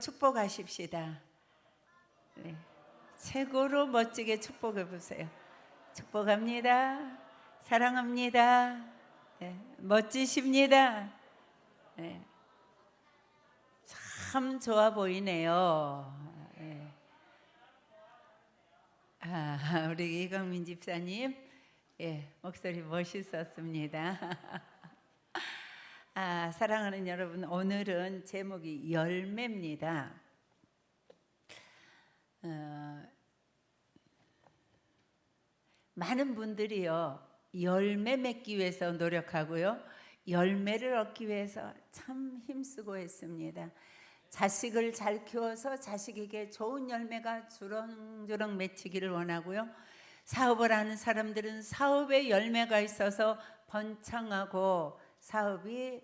축복하십시다. 네. 최고로 멋지게 축복해 보세요. 축복합니다. 사랑합니다. 네. 멋지십니다. 네. 참 좋아 보이네요. 네. 우리 이광민 집사님, 목소리 멋있었습니다. 사랑하는 여러분, 오늘은 제목이 열매입니다. 많은 분들이요, 열매 맺기 위해서 노력하고요, 열매를 얻기 위해서 참 힘쓰고 있습니다. 자식을 잘 키워서 자식에게 좋은 열매가 주렁주렁 맺히기를 원하고요, 사업을 하는 사람들은 사업에 열매가 있어서 번창하고 사업이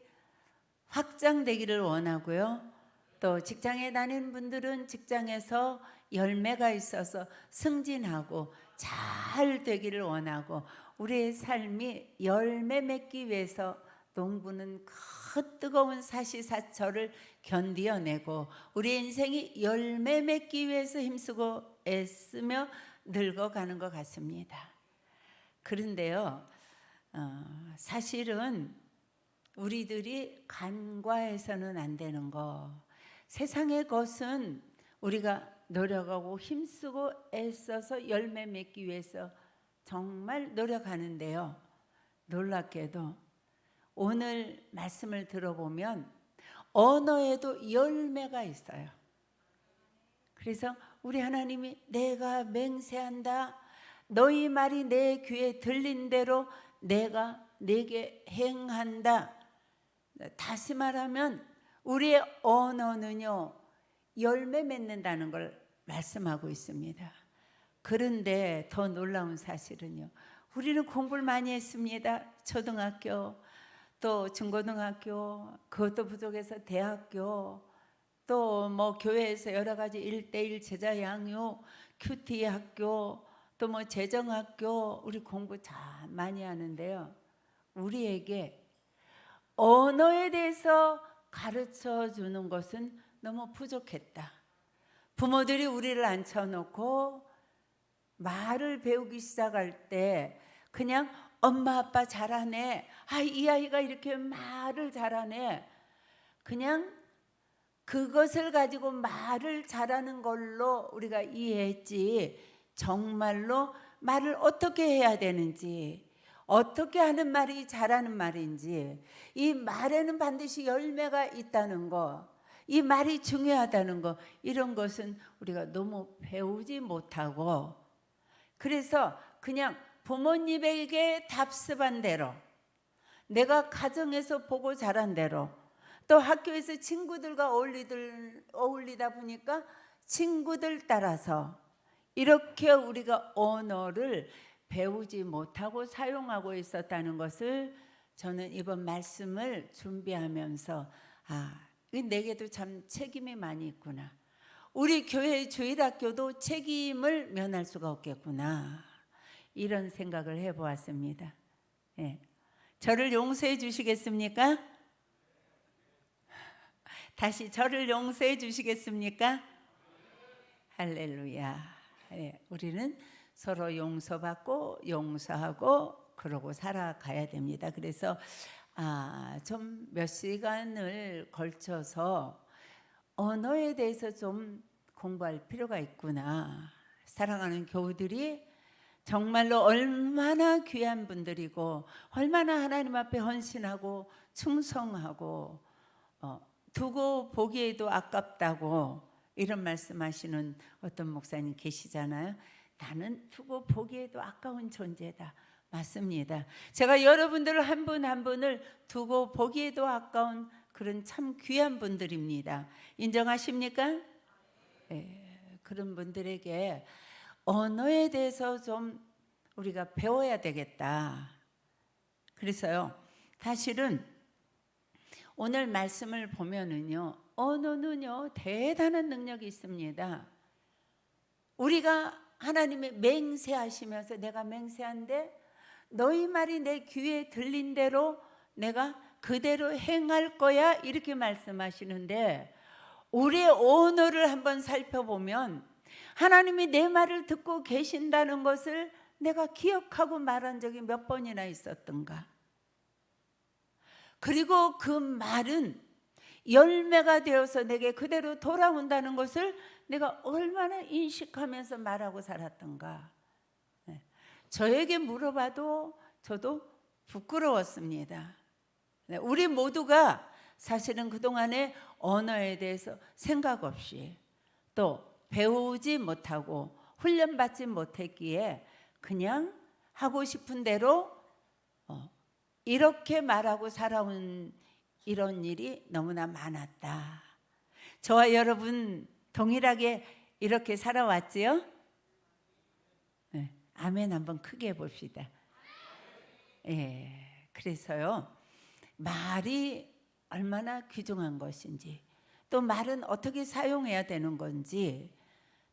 확장되기를 원하고요, 또 직장에 다니는 분들은 직장에서 열매가 있어서 승진하고 잘 되기를 원하고, 우리의 삶이 열매 맺기 위해서 농부는 그 뜨거운 사시사철을 견디어내고, 우리 인생이 열매 맺기 위해서 힘쓰고 애쓰며 늙어가는 것 같습니다. 그런데요, 사실은 우리들이 간과해서는 안 되는 거, 세상의 것은 우리가 노력하고 힘쓰고 애써서 열매 맺기 위해서 정말 노력하는데요, 놀랍게도 오늘 말씀을 들어보면 언어에도 열매가 있어요. 그래서 우리 하나님이 내가 맹세한다, 너희 말이 내 귀에 들린 대로 내가 내게 행한다. 다시 말하면 우리의 언어는요, 열매 맺는다는 걸 말씀하고 있습니다. 그런데 더 놀라운 사실은요, 우리는 공부를 많이 했습니다. 초등학교, 또 중고등학교, 그것도 부족해서 대학교, 또 뭐 교회에서 여러 가지 1:1 제자 양육, 큐티 학교, 또 뭐 재정학교, 우리 공부 참 많이 하는데요, 우리에게 언어에 대해서 가르쳐 주는 것은 너무 부족했다. 부모들이 우리를 앉혀놓고 말을 배우기 시작할 때 그냥 엄마 아빠 잘하네, 이 아이가 이렇게 말을 잘하네, 그냥 그것을 가지고 말을 잘하는 걸로 우리가 이해했지, 정말로 말을 어떻게 해야 되는지, 어떻게 하는 말이 잘하는 말인지, 이 말에는 반드시 열매가 있다는 거, 이 말이 중요하다는 거, 이런 것은 우리가 너무 배우지 못하고, 그래서 그냥 부모님에게 답습한 대로, 내가 가정에서 보고 자란 대로, 또 학교에서 친구들과 어울리다 보니까 친구들 따라서 이렇게 우리가 언어를 배우지 못하고 사용하고 있었다는 것을 저는 이번 말씀을 준비하면서 내게도 참 책임이 많이 있구나, 우리 교회 주일학교도 책임을 면할 수가 없겠구나, 이런 생각을 해보았습니다. 저를 용서해 주시겠습니까? 다시 저를 용서해 주시겠습니까? 할렐루야. 우리는 서로 용서받고 용서하고 그러고 살아가야 됩니다. 그래서 좀 몇 시간을 걸쳐서 언어에 대해서 좀 공부할 필요가 있구나. 사랑하는 교우들이 정말로 얼마나 귀한 분들이고, 얼마나 하나님 앞에 헌신하고 충성하고, 두고 보기에도 아깝다고 이런 말씀하시는 어떤 목사님 계시잖아요. 나는 두고 보기에도 아까운 존재다. 맞습니다. 제가 여러분들 한 분 한 분을 두고 보기에도 아까운 그런 참 귀한 분들입니다. 인정하십니까? 그런 분들에게 언어에 대해서 좀 우리가 배워야 되겠다. 그래서요, 사실은 오늘 말씀을 보면은요, 언어는요 대단한 능력이 있습니다. 우리가 하나님이 맹세하시면서 내가 맹세한데 너희 말이 내 귀에 들린 대로 내가 그대로 행할 거야, 이렇게 말씀하시는데, 우리의 언어를 한번 살펴보면 하나님이 내 말을 듣고 계신다는 것을 내가 기억하고 말한 적이 몇 번이나 있었던가. 그리고 그 말은 열매가 되어서 내게 그대로 돌아온다는 것을 내가 얼마나 인식하면서 말하고 살았던가. 저에게 물어봐도 저도 부끄러웠습니다. 우리 모두가 사실은 그동안에 언어에 대해서 생각 없이 또 배우지 못하고 훈련받지 못했기에 그냥 하고 싶은 대로 이렇게 말하고 살아온 이런 일이 너무나 많았다. 저와 여러분 동일하게 이렇게 살아왔지요? 네, 아멘 한번 크게 해봅시다. 그래서요, 말이 얼마나 귀중한 것인지, 또 말은 어떻게 사용해야 되는 건지,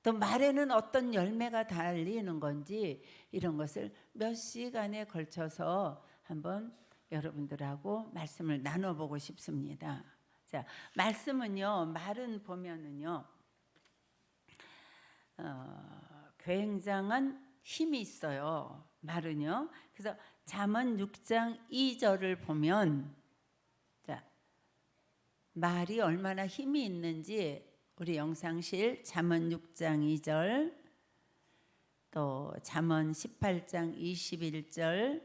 또 말에는 어떤 열매가 달리는 건지, 이런 것을 몇 시간에 걸쳐서 한번 여러분들하고 말씀을 나눠보고 싶습니다. 자, 말씀은요, 말은 보면은요, 굉장한 힘이 있어요. 말은요. 그래서 잠언 6장 2절을 보면, 자, 말이 얼마나 힘이 있는지 우리 영상실 잠언 6장 2절, 또 잠언 18장 21절,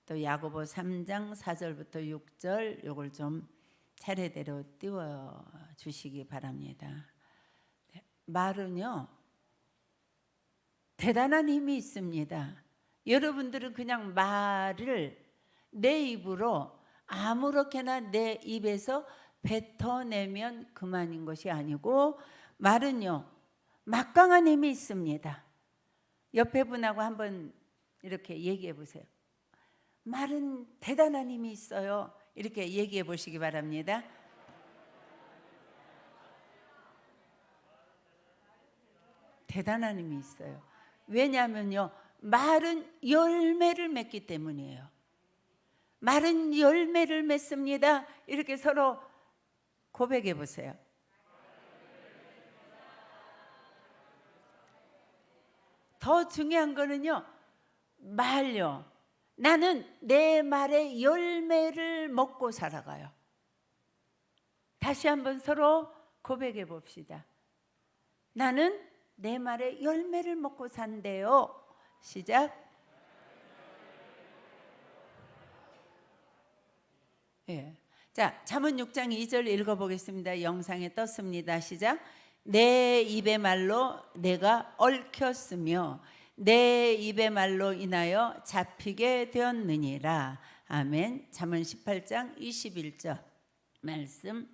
또 야고보 3장 4절부터 6절 요걸 좀 차례대로 띄워 주시기 바랍니다. 말은요 대단한 힘이 있습니다. 여러분들은 그냥 말을 내 입으로 아무렇게나 내 입에서 뱉어내면 그만인 것이 아니고, 말은요 막강한 힘이 있습니다. 옆에 분하고 한번 이렇게 얘기해 보세요. 말은 대단한 힘이 있어요. 이렇게 얘기해 보시기 바랍니다. 대단한 힘이 있어요. 왜냐하면요, 말은 열매를 맺기 때문이에요. 말은 열매를 맺습니다. 이렇게 서로 고백해 보세요. 더 중요한 거는요, 말요. 나는 내 말의 열매를 먹고 살아가요. 다시 한번 서로 고백해 봅시다. 나는 내 말의 열매를 먹고 산대요. 시작. 자, 잠언 6장 2절 읽어보겠습니다. 영상에 떴습니다. 시작. 내 입의 말로 내가 얽혔으며 내 입의 말로 인하여 잡히게 되었느니라. 아멘. 잠언 18장 21절 말씀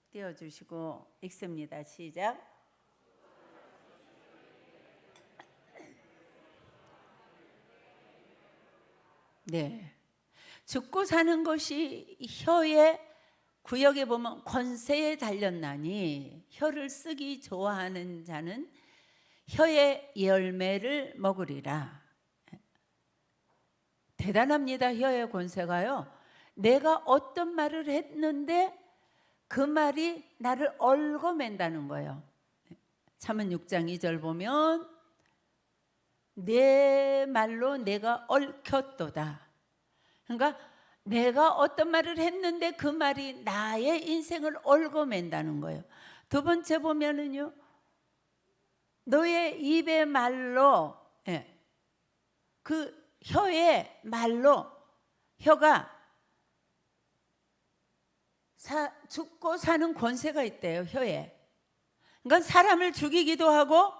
띄워주시고 읽습니다. 시작. 네, 죽고 사는 것이 혀의 구역에 보면 권세에 달렸나니 혀를 쓰기 좋아하는 자는 혀의 열매를 먹으리라. 대단합니다. 혀의 권세가요. 내가 어떤 말을 했는데 그 말이 나를 얽어맨다는 거예요. 잠언 6장 2절 보면 내 말로 내가 얽혔도다. 그러니까 내가 어떤 말을 했는데 그 말이 나의 인생을 얽어맨다는 거예요. 두 번째 보면은요, 너의 입의 말로, 그 혀의 말로, 혀가 죽고 사는 권세가 있대요. 혀에. 그러니까 사람을 죽이기도 하고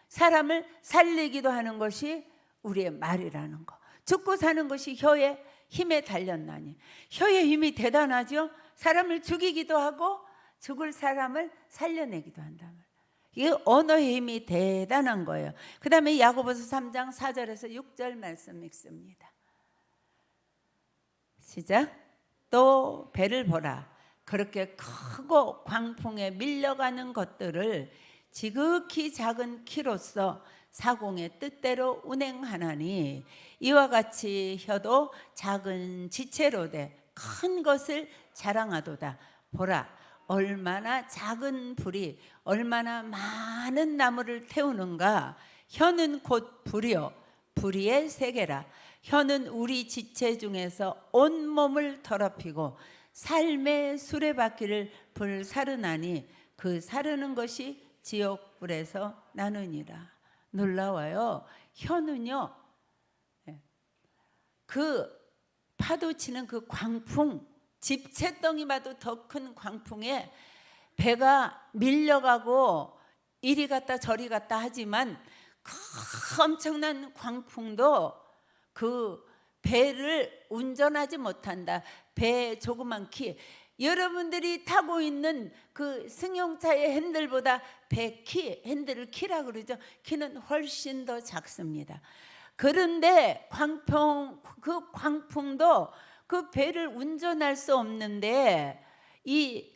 사람을 살리기도 하는 것이 우리의 말이라는 거. 죽고 사는 것이 혀의 힘에 달렸나니. 혀의 힘이 대단하죠. 사람을 죽이기도 하고 죽을 사람을 살려내기도 한단 말이에요. 이 언어의 힘이 대단한 거예요. 그 다음에 야고보서 3장 4절에서 6절 말씀 읽습니다. 시작. 또 배를 보라. 그렇게 크고 광풍에 밀려가는 것들을 지극히 작은 키로서 사공의 뜻대로 운행하나니 이와 같이 혀도 작은 지체로 돼 큰 것을 자랑하도다. 보라, 얼마나 작은 불이 얼마나 많은 나무를 태우는가. 혀는 곧 불이요 불의의 세계라. 혀는 우리 지체 중에서 온몸을 더럽히고 삶의 수레바퀴를 불사르나니 그 사르는 것이 지옥불에서 나느니라. 놀라워요. 혀는요, 그 파도 치는 그 광풍, 집채덩이 봐도 더 큰 광풍에 배가 밀려가고 이리 갔다 저리 갔다 하지만 그 엄청난 광풍도 그 배를 운전하지 못한다. 배 조그만 키, 여러분들이 타고 있는 그 승용차의 핸들보다 배 키, 핸들을 키라 그러죠. 키는 훨씬 더 작습니다. 그런데 그 광풍도 그 배를 운전할 수 없는데, 이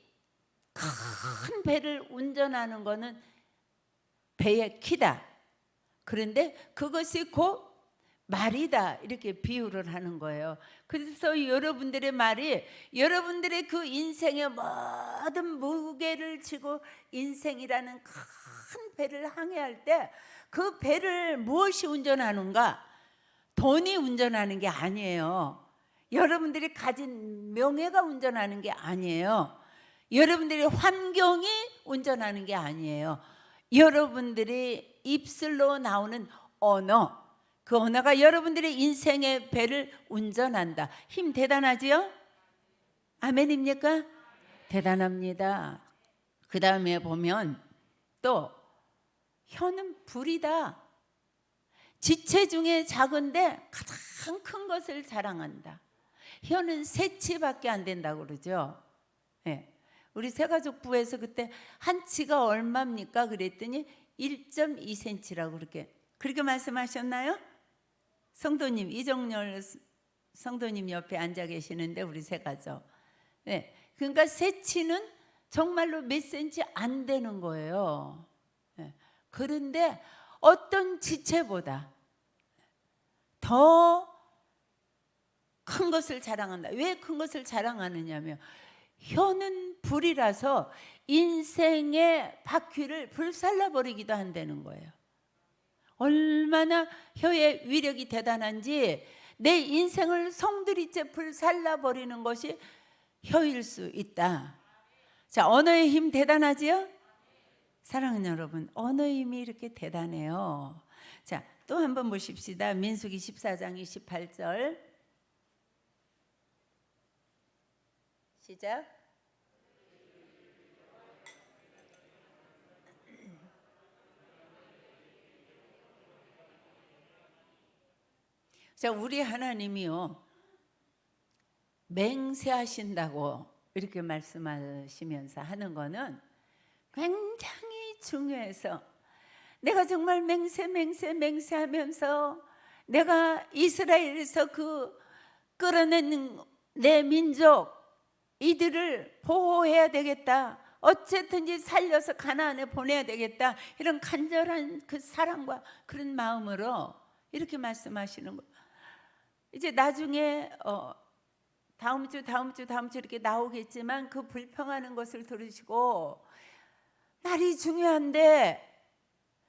큰 배를 운전하는 거는 배의 키다. 그런데 그것이 곧 말이다, 이렇게 비유를 하는 거예요. 그래서 여러분들의 말이 여러분들의 그 인생의 모든 무게를 지고 인생이라는 큰 배를 항해할 때 그 배를 무엇이 운전하는가? 돈이 운전하는 게 아니에요. 여러분들이 가진 명예가 운전하는 게 아니에요. 여러분들의 환경이 운전하는 게 아니에요. 여러분들이 입술로 나오는 언어, 그 언어가 여러분들의 인생의 배를 운전한다. 힘 대단하지요? 아멘입니까? 대단합니다. 그 다음에 보면 또 혀는 불이다. 지체 중에 작은데 가장 큰 것을 자랑한다. 혀는 세치밖에 안 된다고 그러죠. 네. 우리 새가족부에서 그때 한 치가 얼마입니까? 그랬더니 1.2cm라고 그렇게 말씀하셨나요? 성도님, 이정열 성도님 옆에 앉아 계시는데 우리 새가족. 네. 그러니까 세치는 정말로 몇 센치 안 되는 거예요. 네. 그런데 어떤 지체보다 더 큰 것을 자랑한다. 왜 큰 것을 자랑하느냐면 혀는 불이라서 인생의 바퀴를 불살라 버리기도 한다는 거예요. 얼마나 혀의 위력이 대단한지, 내 인생을 송두리째 불살라 버리는 것이 혀일 수 있다. 자, 언어의 힘 대단하지요? 사랑하는 여러분, 언어의 힘이 이렇게 대단해요. 자, 또 한번 보십시다. 민수기 14장 28절 시작. 자, 우리 하나님이요, 맹세하신다고 이렇게 말씀하시면서 하는 거는 굉장히 중요해서, 내가 정말 맹세하면서 내가 이스라엘에서 그 끌어낸 내 민족 이들을 보호해야 되겠다, 어쨌든지 살려서 가나안에 보내야 되겠다, 이런 간절한 그 사랑과 그런 마음으로 이렇게 말씀하시는 거예요. 이제 나중에 다음 주 이렇게 나오겠지만 그 불평하는 것을 들으시고, 말이 중요한데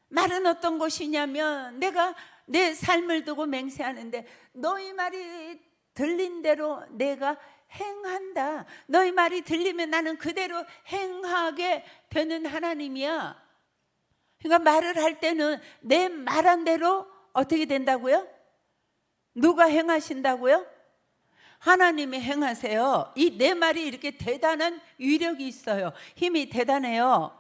말은 어떤 것이냐면, 내가 내 삶을 두고 맹세하는데 너희 말이 들린 대로 내가 행한다. 너희 말이 들리면 나는 그대로 행하게 되는 하나님이야. 그러니까 말을 할 때는 내 말한 대로 어떻게 된다고요? 누가 행하신다고요? 하나님이 행하세요. 이 내 말이 이렇게 대단한 위력이 있어요. 힘이 대단해요.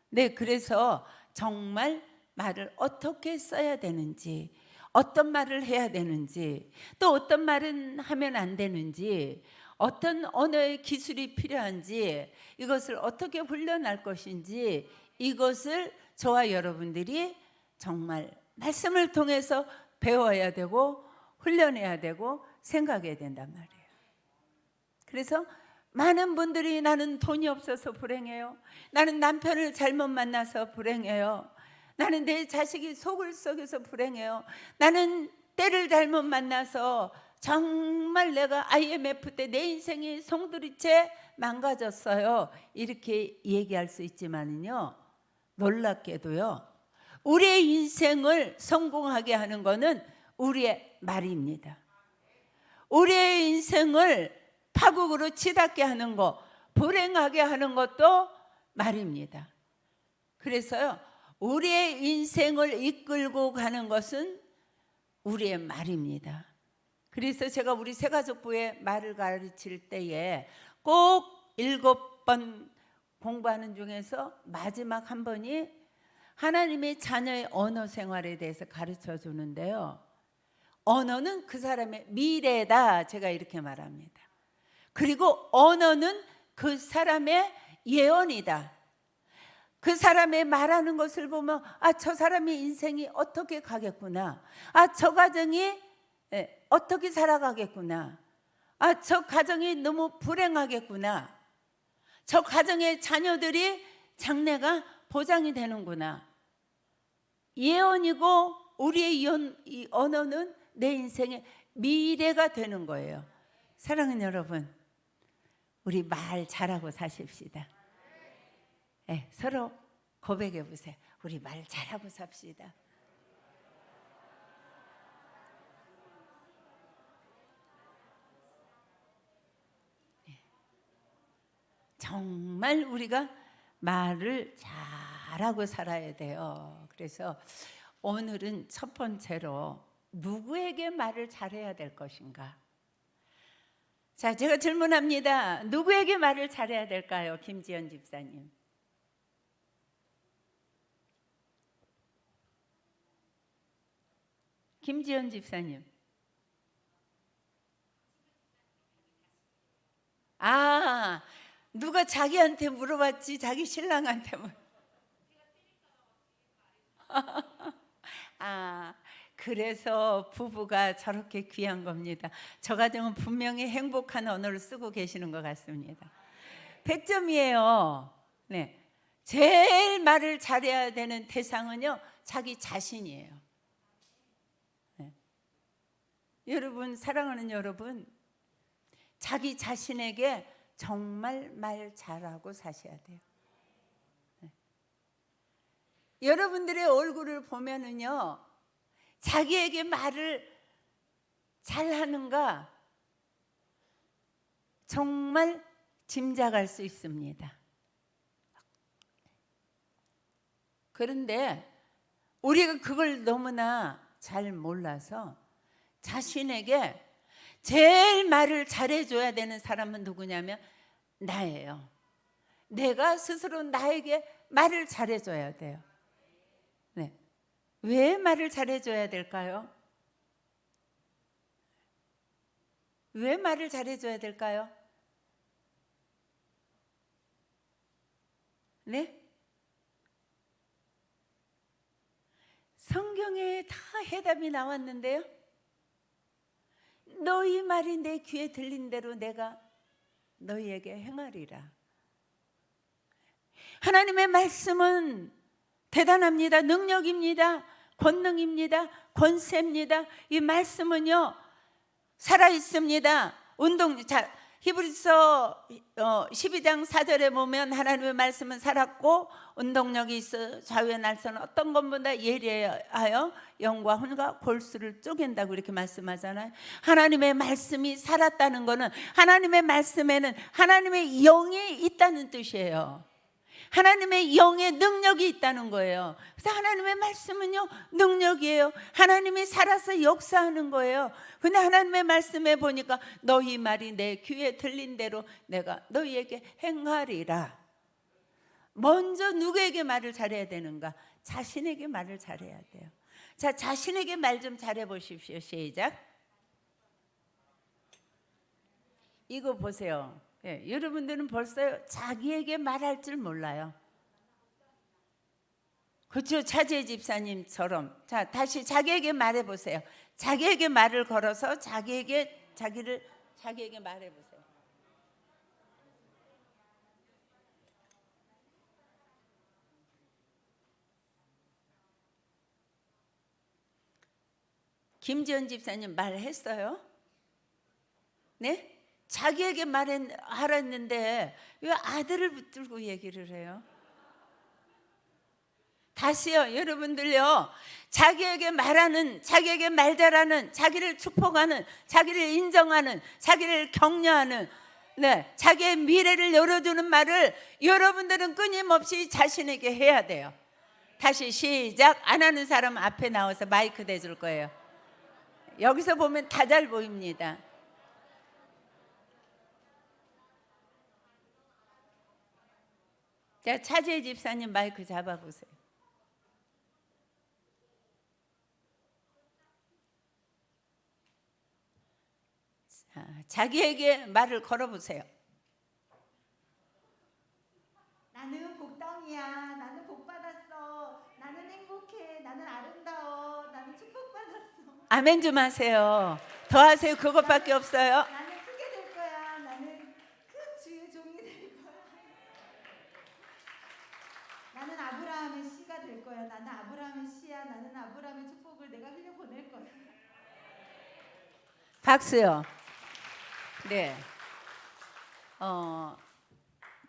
네, 그래서 정말 말을 어떻게 써야 되는지, 어떤 말을 해야 되는지, 또 어떤 말은 하면 안 되는지, 어떤 언어의 기술이 필요한지, 이것을 어떻게 훈련할 것인지, 이것을 저와 여러분들이 정말 말씀을 통해서 배워야 되고 훈련해야 되고 생각해야 된단 말이에요. 그래서 많은 분들이 나는 돈이 없어서 불행해요, 나는 남편을 잘못 만나서 불행해요, 나는 내 자식이 속을 썩여서 불행해요, 나는 때를 잘못 만나서 정말 내가 IMF 때 내 인생이 송두리째 망가졌어요. 이렇게 얘기할 수 있지만요, 놀랍게도요, 우리의 인생을 성공하게 하는 것은 우리의 말입니다. 우리의 인생을 파국으로 치닫게 하는 것, 불행하게 하는 것도 말입니다. 그래서요, 우리의 인생을 이끌고 가는 것은 우리의 말입니다. 그래서 제가 우리 새가족부에 말을 가르칠 때에 꼭 7번 공부하는 중에서 마지막 한 번이 하나님의 자녀의 언어 생활에 대해서 가르쳐 주는데요, 언어는 그 사람의 미래다, 제가 이렇게 말합니다. 그리고 언어는 그 사람의 예언이다. 그 사람의 말하는 것을 보면 저 사람의 인생이 어떻게 가겠구나, 저 가정이 어떻게 살아가겠구나, 저 가정이 너무 불행하겠구나, 저 가정의 자녀들이 장래가 보장이 되는구나. 예언이고 우리의 이 언어는 내 인생의 미래가 되는 거예요. 사랑하는 여러분, 우리 말 잘하고 사십시다. 서로 고백해 보세요. 우리 말 잘하고 삽시다. 정말 우리가 말을 잘하고 살아야 돼요. 그래서 오늘은 첫 번째로 누구에게 말을 잘해야 될 것인가? 자, 제가 질문합니다. 누구에게 말을 잘해야 될까요? 김지연 집사님. 김지연 집사님. 누가 자기한테 물어봤지, 자기 신랑한테 그래서 부부가 저렇게 귀한 겁니다. 저 가정은 분명히 행복한 언어를 쓰고 계시는 것 같습니다. 100점이에요. 네. 제일 말을 잘해야 되는 대상은요, 자기 자신이에요. 네. 여러분, 사랑하는 여러분, 자기 자신에게 정말 말 잘하고 사셔야 돼요. 네. 여러분들의 얼굴을 보면은요, 자기에게 말을 잘하는가 정말 짐작할 수 있습니다. 그런데 우리가 그걸 너무나 잘 몰라서 자신에게 제일 말을 잘해줘야 되는 사람은 누구냐면 나예요. 내가 스스로 나에게 말을 잘해줘야 돼요. 네. 왜 말을 잘해줘야 될까요? 왜 말을 잘해줘야 될까요? 네? 성경에 다 해답이 나왔는데요, 너희 말이 내 귀에 들린 대로 내가 너희에게 행하리라. 하나님의 말씀은 대단합니다. 능력입니다. 권능입니다. 권세입니다. 이 말씀은요, 살아있습니다. 히브리서 12장 4절에 보면 하나님의 말씀은 살았고 운동력이 있어 좌우의 날선 어떤 것보다 예리하여 영과 혼과 골수를 쪼갠다고 이렇게 말씀하잖아요. 하나님의 말씀이 살았다는 것은 하나님의 말씀에는 하나님의 영이 있다는 뜻이에요. 하나님의 영의 능력이 있다는 거예요. 그래서 하나님의 말씀은요, 능력이에요. 하나님이 살아서 역사하는 거예요. 근데 하나님의 말씀에 보니까 너희 말이 내 귀에 들린 대로 내가 너희에게 행하리라. 먼저 누구에게 말을 잘해야 되는가? 자신에게 말을 잘해야 돼요. 자, 자신에게 말 좀 잘해 보십시오. 시작. 이거 보세요. 여러분들은 벌써 자기에게 말할 줄 몰라요. 그렇죠? 차지혜 집사님처럼. 자, 다시 자기에게 말해 보세요. 자기에게 말을 걸어서 자기에게 말해 보세요. 김지연 집사님 말했어요? 네? 자기에게 말했는데 왜 아들을 붙들고 얘기를 해요? 다시요, 여러분들요. 자기에게 말하는, 자기에게 말 잘하는, 자기를 축복하는, 자기를 인정하는, 자기를 격려하는, 네, 자기의 미래를 열어주는 말을 여러분들은 끊임없이 자신에게 해야 돼요. 다시 시작. 안 하는 사람 앞에 나와서 마이크 대줄 거예요. 여기서 보면 다 잘 보입니다. 자, 차지혜 집사님 마이크 잡아보세요. 자, 자기에게 말을 걸어보세요. 나는 복덩이야. 나는 복받았어. 나는 행복해. 나는 아름다워. 나는 축복받았어. 아멘 좀 하세요. 더 하세요. 그것밖에 없어요. 나는 크게 될 거야. 나는 큰 주의 종이 될 거야. 나는 아브라함의 씨가 될 거야. 나는 아브라함의 씨야. 나는 아브라함의 축복을 내가 흘려보낼 거야. 박수요. 네.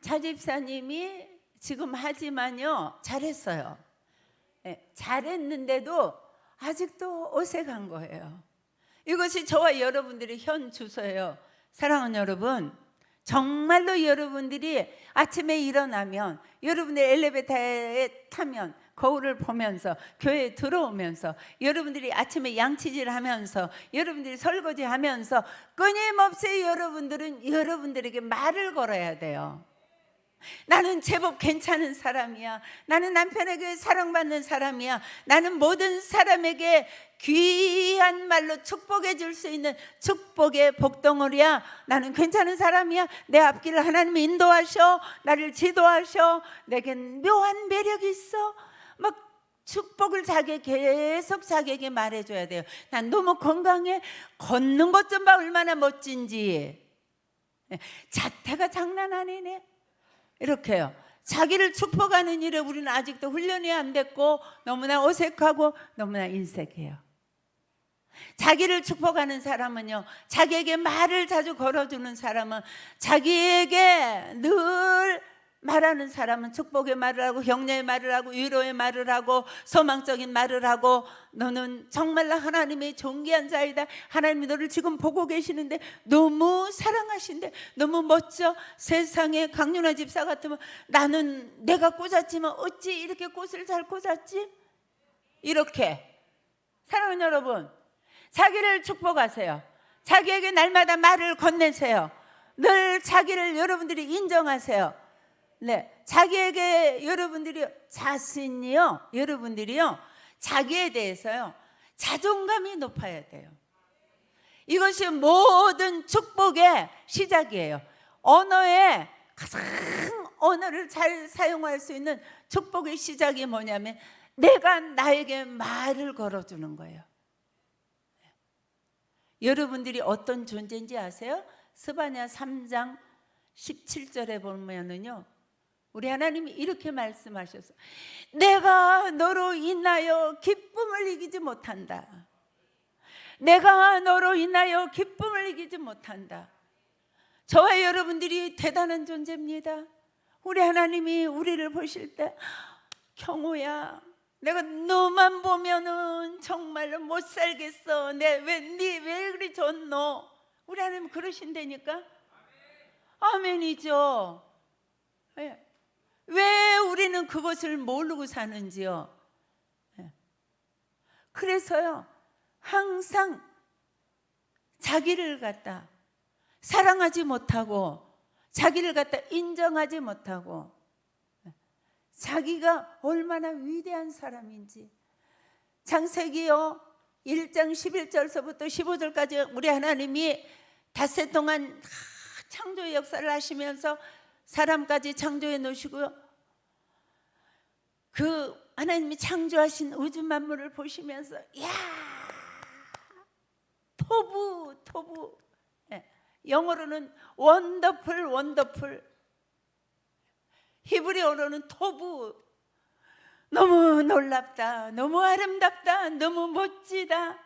차 집사님이 지금 하지만요, 잘했어요. 네, 잘했는데도 아직도 어색한 거예요. 이것이 저와 여러분들의 현 주소예요. 사랑하는 여러분, 정말로 여러분들이 아침에 일어나면, 여러분들 엘리베이터에 타면, 거울을 보면서, 교회에 들어오면서, 여러분들이 아침에 양치질 하면서, 여러분들이 설거지 하면서 끊임없이 여러분들은 여러분들에게 말을 걸어야 돼요. 나는 제법 괜찮은 사람이야. 나는 남편에게 사랑받는 사람이야. 나는 모든 사람에게 귀한 말로 축복해 줄 수 있는 축복의 복덩어리야. 나는 괜찮은 사람이야. 내 앞길을 하나님이 인도하셔. 나를 지도하셔. 내겐 묘한 매력이 있어. 막 축복을 계속 자기에게 말해줘야 돼요. 난 너무 건강해. 걷는 것 좀 봐, 얼마나 멋진지. 자태가 장난 아니네. 이렇게요. 자기를 축복하는 일에 우리는 아직도 훈련이 안 됐고 너무나 어색하고 너무나 인색해요. 자기를 축복하는 사람은요, 자기에게 말을 자주 걸어주는 사람은, 자기에게 늘 말하는 사람은 축복의 말을 하고 격려의 말을 하고 위로의 말을 하고 소망적인 말을 하고, 너는 정말로 하나님의 존귀한 자이다. 하나님이 너를 지금 보고 계시는데 너무 사랑하신데 너무 멋져. 세상에 강윤아 집사 같으면 나는 내가 꽂았지만 어찌 이렇게 꽃을 잘 꽂았지? 이렇게. 사랑하는 여러분, 자기를 축복하세요. 자기에게 날마다 말을 건네세요. 늘 자기를 여러분들이 인정하세요. 네, 자기에게 여러분들이 자신이요, 여러분들이요, 자기에 대해서요, 자존감이 높아야 돼요. 이것이 모든 축복의 시작이에요. 언어에 가장 언어를 잘 사용할 수 있는 축복의 시작이 뭐냐면 내가 나에게 말을 걸어주는 거예요. 여러분들이 어떤 존재인지 아세요? 스바냐 3장 17절에 보면은요, 우리 하나님이 이렇게 말씀하셔서 내가 너로 인하여 기쁨을 이기지 못한다. 내가 너로 인하여 기쁨을 이기지 못한다. 저와 여러분들이 대단한 존재입니다. 우리 하나님이 우리를 보실 때 경호야, 내가 너만 보면은 정말로 못 살겠어. 왜 그리 좋노? 우리 하나님 그러신다니까. 아멘이죠. 왜 우리는 그것을 모르고 사는지요? 그래서요, 항상 자기를 갖다 사랑하지 못하고, 자기를 갖다 인정하지 못하고, 자기가 얼마나 위대한 사람인지. 창세기요 1장 11절서부터 15절까지 우리 하나님이 닷새 동안 창조의 역사를 하시면서 사람까지 창조해 놓으시고요, 그 하나님이 창조하신 우주 만물을 보시면서 야, 토부, 영어로는 원더풀, 히브리어로는 토부. 너무 놀랍다, 너무 아름답다, 너무 멋지다.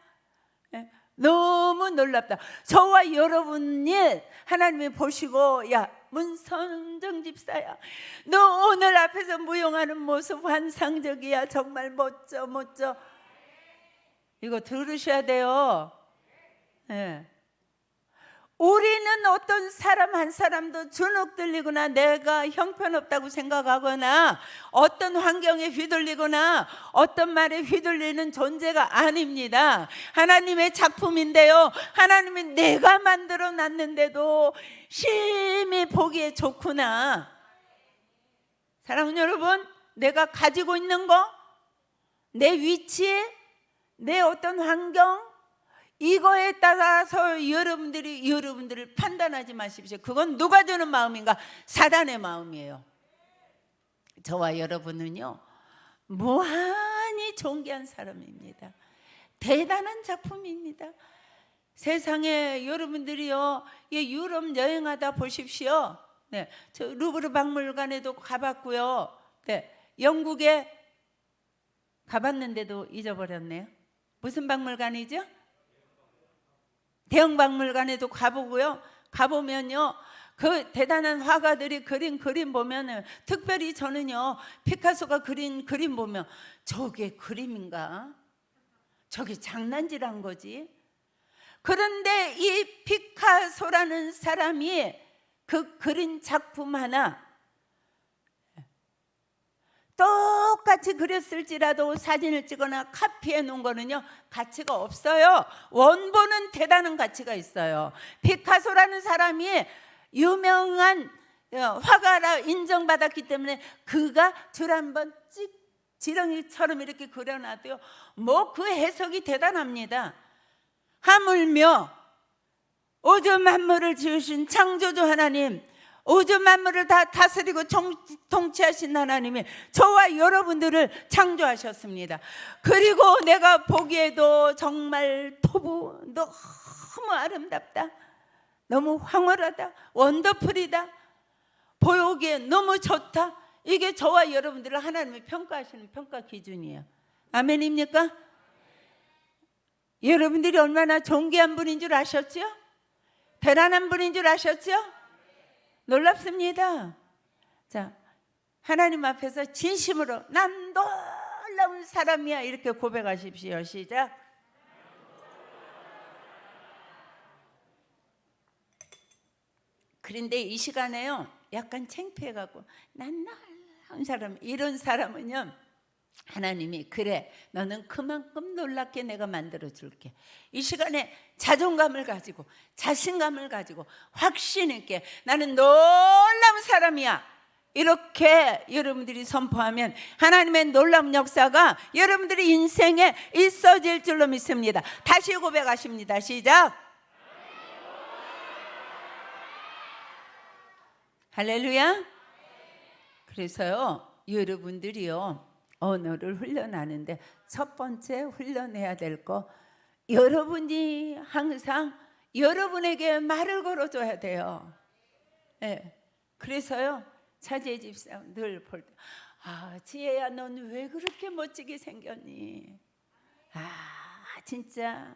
너무 놀랍다. 저와 여러분이 하나님이 보시고 야 문선정 집사야, 너 오늘 앞에서 무용하는 모습 환상적이야. 정말 멋져 멋져. 이거 들으셔야 돼요. 네. 우리는 어떤 사람 한 사람도 주눅들리거나 내가 형편없다고 생각하거나 어떤 환경에 휘둘리거나 어떤 말에 휘둘리는 존재가 아닙니다. 하나님의 작품인데요, 하나님이 내가 만들어 놨는데도 심히 보기에 좋구나. 사랑하는 여러분, 내가 가지고 있는 거, 내 위치, 내 어떤 환경, 이거에 따라서 여러분들을 판단하지 마십시오. 그건 누가 주는 마음인가? 사단의 마음이에요. 저와 여러분은요, 무한히 존귀한 사람입니다. 대단한 작품입니다. 세상에 여러분들이요, 유럽 여행하다 보십시오. 네, 저 루브르 박물관에도 가봤고요. 네, 영국에 가봤는데도 잊어버렸네요. 무슨 박물관이죠? 대형 박물관에도 가보고요. 가보면요, 그 대단한 화가들이 그린 그림 보면은, 특별히 저는요 피카소가 그린 그림 보면 저게 그림인가? 저게 장난질한 거지. 그런데 이 피카소라는 사람이 그 그린 작품 하나 똑같이 그렸을지라도 사진을 찍거나 카피해 놓은 거는요 가치가 없어요. 원본은 대단한 가치가 있어요. 피카소라는 사람이 유명한 화가라 인정받았기 때문에 그가 줄 한번 찍 지렁이처럼 이렇게 그려놔도요 뭐 그 해석이 대단합니다. 하물며 우주 만물을 지으신 창조주 하나님, 우주 만물을 다 다스리고 통치하신 하나님이 저와 여러분들을 창조하셨습니다. 그리고 내가 보기에도 정말 토부 너무 아름답다, 너무 황홀하다, 원더풀이다, 보기에 너무 좋다. 이게 저와 여러분들을 하나님이 평가하시는 평가 기준이에요. 아멘입니까? 여러분들이 얼마나 존귀한 분인 줄 아셨죠? 대단한 분인 줄 아셨죠? 놀랍습니다. 자, 하나님 앞에서 진심으로 난 놀라운 사람이야 이렇게 고백하십시오. 시작. 그런데 이 시간에요 약간 창피해갖고 난 놀라운 사람, 이런 사람은요 하나님이 그래 너는 그만큼 놀랍게 내가 만들어 줄게. 이 시간에 자존감을 가지고 자신감을 가지고 확신 있게 나는 놀라운 사람이야 이렇게 여러분들이 선포하면 하나님의 놀라운 역사가 여러분들의 인생에 있어질 줄로 믿습니다. 다시 고백하십니다. 시작. 할렐루야. 그래서요 여러분들이요 언어를 훈련하는데 첫 번째 훈련해야 될 거, 여러분이 항상 여러분에게 말을 걸어줘야 돼요. 네. 그래서요 차지혜 집사 늘 볼 때 지혜야 넌 왜 그렇게 멋지게 생겼니? 진짜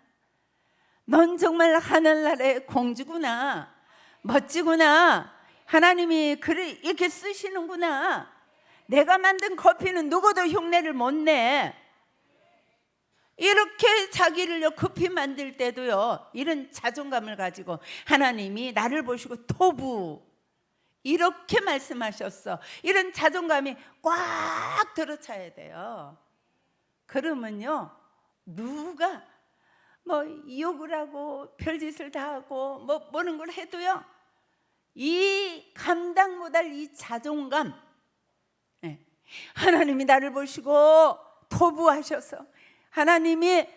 넌 정말 하늘나라의 공주구나, 멋지구나, 하나님이 이렇게 쓰시는구나. 내가 만든 커피는 누구도 흉내를 못 내. 이렇게 자기를 급히 만들 때도요 이런 자존감을 가지고 하나님이 나를 보시고 토부 이렇게 말씀하셨어. 이런 자존감이 꽉 들어차야 돼요. 그러면요 누가 뭐 욕을 하고 별짓을 다 하고 뭐 뭐는 걸 해도요 이 감당 못할 이 자존감, 하나님이 나를 보시고 토부하셔서 하나님이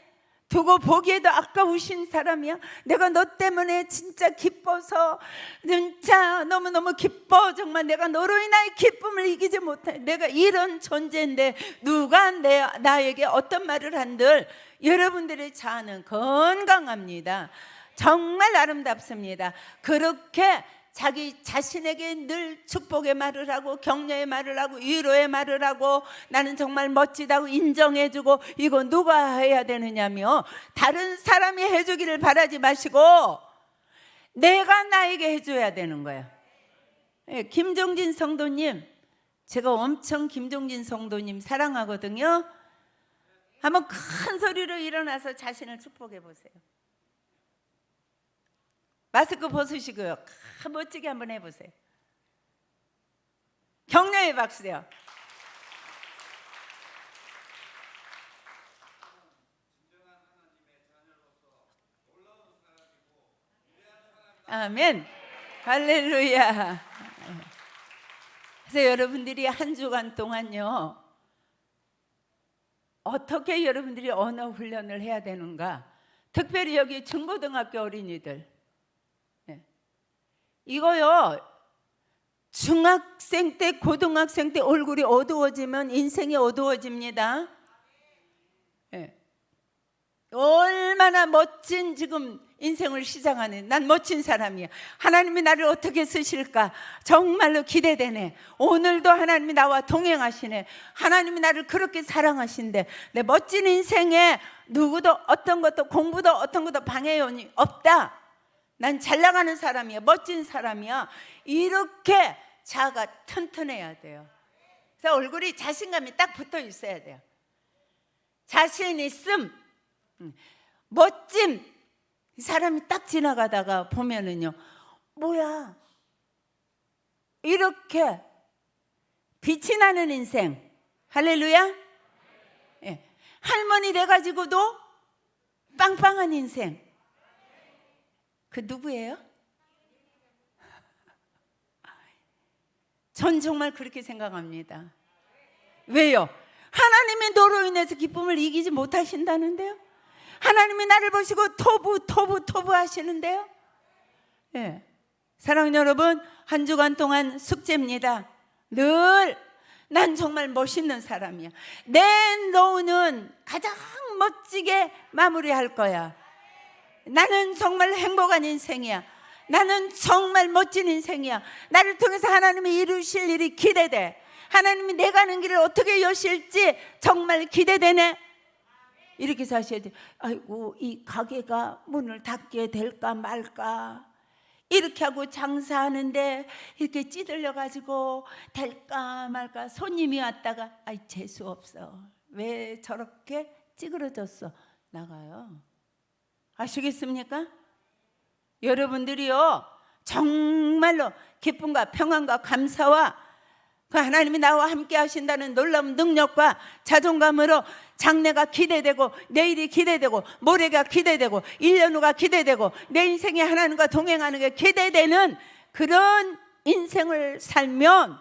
두고 보기에도 아까우신 사람이야. 내가 너 때문에 진짜 기뻐서 진짜 너무너무 기뻐. 정말 내가 너로 인하여 기쁨을 이기지 못해. 내가 이런 존재인데 누가 나에게 어떤 말을 한들 여러분들의 자아는 건강합니다. 정말 아름답습니다. 그렇게 자기 자신에게 늘 축복의 말을 하고 격려의 말을 하고 위로의 말을 하고 나는 정말 멋지다고 인정해주고 이거 누가 해야 되느냐며 다른 사람이 해주기를 바라지 마시고 내가 나에게 해줘야 되는 거예요. 예, 김종진 성도님, 제가 엄청 김종진 성도님 사랑하거든요. 한번 큰 소리로 일어나서 자신을 축복해 보세요. 마스크 벗으시고요. 멋지게 한번 해보세요. 격려의 박수요. 아멘. 할렐루야. 그래서 여러분들이 한 주간 동안요, 어떻게 여러분들이 언어 훈련을 해야 되는가? 특별히 여기 중고등학교 어린이들, 이거요, 중학생 때 고등학생 때 얼굴이 어두워지면 인생이 어두워집니다. 얼마나 멋진 지금 인생을 시작하는, 난 멋진 사람이야. 하나님이 나를 어떻게 쓰실까 정말로 기대되네. 오늘도 하나님이 나와 동행하시네. 하나님이 나를 그렇게 사랑하신대. 내 멋진 인생에 누구도 어떤 것도 공부도 어떤 것도 방해요이 없다. 난 잘 나가는 사람이야. 멋진 사람이야. 이렇게 자아가 튼튼해야 돼요. 그래서 얼굴이 자신감이 딱 붙어 있어야 돼요. 자신 있음, 멋짐. 사람이 딱 지나가다가 보면은요, 뭐야, 이렇게 빛이 나는 인생. 할렐루야. 예. 할머니 돼가지고도 빵빵한 인생. 그 누구예요? 전 정말 그렇게 생각합니다. 왜요? 하나님이 너로 인해서 기쁨을 이기지 못하신다는데요. 하나님이 나를 보시고 토부 하시는데요. 예. 사랑하는 여러분, 한 주간 동안 숙제입니다. 늘 난 정말 멋있는 사람이야. 내 노후는 가장 멋지게 마무리할 거야. 나는 정말 행복한 인생이야. 나는 정말 멋진 인생이야. 나를 통해서 하나님이 이루실 일이 기대돼. 하나님이 내 가는 길을 어떻게 여실지 정말 기대되네. 이렇게 사셔야 돼. 아이고, 이 가게가 문을 닫게 될까 말까. 이렇게 하고 장사하는데 이렇게 찌들려 가지고 될까 말까. 손님이 왔다가 아이 재수 없어. 왜 저렇게 찌그러졌어? 나가요. 아시겠습니까? 여러분들이요, 정말로 기쁨과 평안과 감사와 그 하나님이 나와 함께 하신다는 놀라운 능력과 자존감으로 장래가 기대되고 내일이 기대되고 모레가 기대되고 1년 후가 기대되고 내 인생에 하나님과 동행하는 게 기대되는 그런 인생을 살면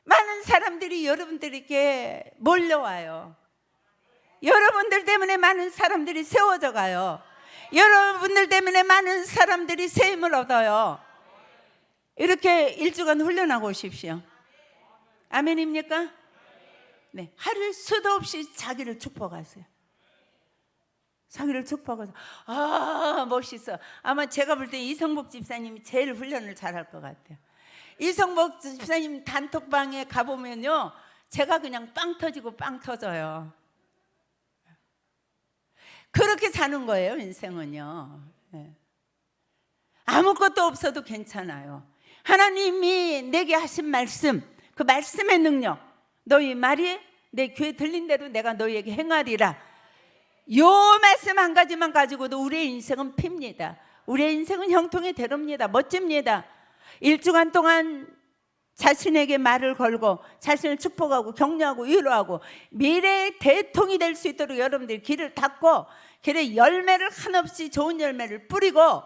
많은 사람들이 여러분들에게 몰려와요. 여러분들 때문에 많은 사람들이 세워져 가요. 여러분들 때문에 많은 사람들이 새 힘을 얻어요. 이렇게 일주간 훈련하고 오십시오. 아멘입니까? 네, 하루 수도 없이 자기를 축복하세요. 자기를 축복해서 멋있어. 아마 제가 볼 때 이성복 집사님이 제일 훈련을 잘할 것 같아요. 이성복 집사님 단톡방에 가보면요, 제가 그냥 빵 터지고 빵 터져요. 그렇게 사는 거예요, 인생은요. 네. 아무것도 없어도 괜찮아요. 하나님이 내게 하신 말씀, 그 말씀의 능력, 너희 말이 내 귀에 들린 대로 내가 너희에게 행하리라. 요 말씀 한 가지만 가지고도 우리의 인생은 핍니다. 우리의 인생은 형통의 대로입니다. 멋집니다. 일주간 동안 자신에게 말을 걸고 자신을 축복하고 격려하고 위로하고 미래의 대통이 될 수 있도록 여러분들이 길을 닫고 길에 열매를 한없이 좋은 열매를 뿌리고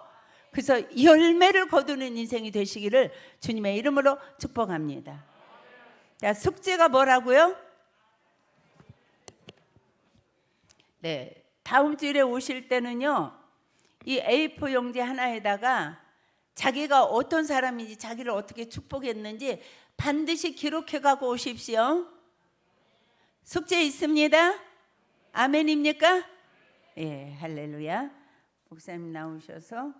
그래서 열매를 거두는 인생이 되시기를 주님의 이름으로 축복합니다. 자, 숙제가 뭐라고요? 네, 다음 주일에 오실 때는요, 이 A4 용지 하나에다가 자기가 어떤 사람인지 자기를 어떻게 축복했는지 반드시 기록해 가고 오십시오. 숙제 있습니다. 아멘입니까? 예, 할렐루야. 목사님 나오셔서